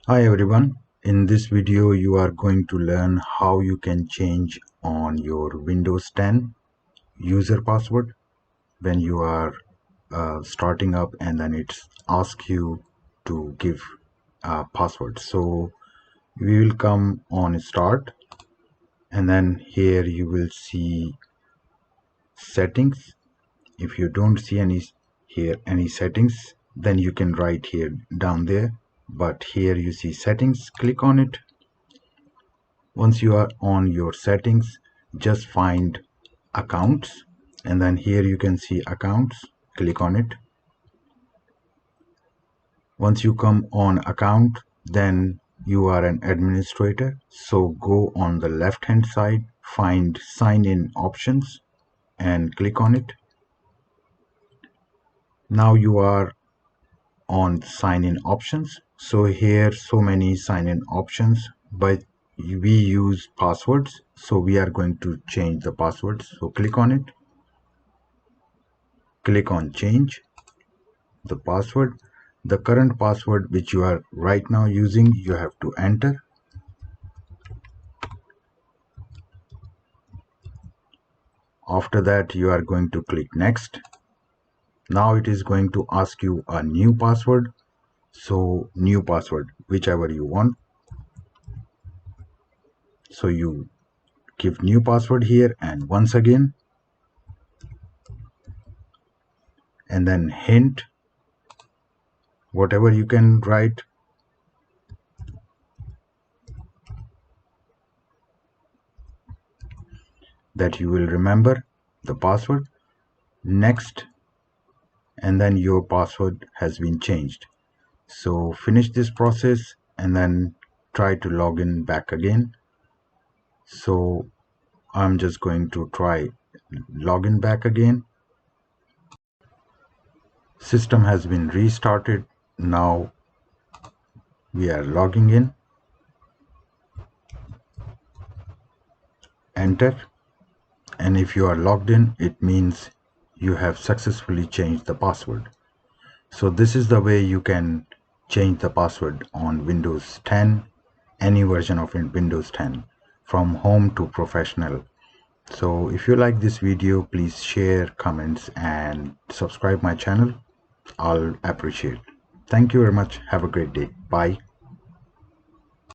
Hi everyone. In this video you are going to learn how you can change on your Windows 10 user password when you are starting up and then it asks you to give a password. So we will come on start and then here you will see settings. If you don't see any settings, then you can write here down there, but here you see settings. Click on it. Once you are on your settings, just find accounts and then here you can see accounts. Click on it. Once you come on account, then you are an administrator, so go on the left hand side, find sign in options and click on it. Now you are on sign in options. So here so many sign in options, but we use passwords, so we are going to change the passwords. So click on it, click on change the password. The current password which you are right now using, you have to enter. After that you are going to click next. Now it is going to ask you a new password, so new password whichever you want. So you give new password here and once again, and then hint whatever you can write. That you will remember the password. Next, and then your password has been changed. So finish this process and then try to log in back again. So I'm just going to try login back again. System has been restarted. Now we are logging in. Enter. And if you are logged in, it means you have successfully changed the password. So this is the way you can change the password on Windows 10, any version of Windows 10, from home to professional. So if you like this video, please share, comments and subscribe my channel. I'll appreciate. Thank you very much. Have a great day. Bye.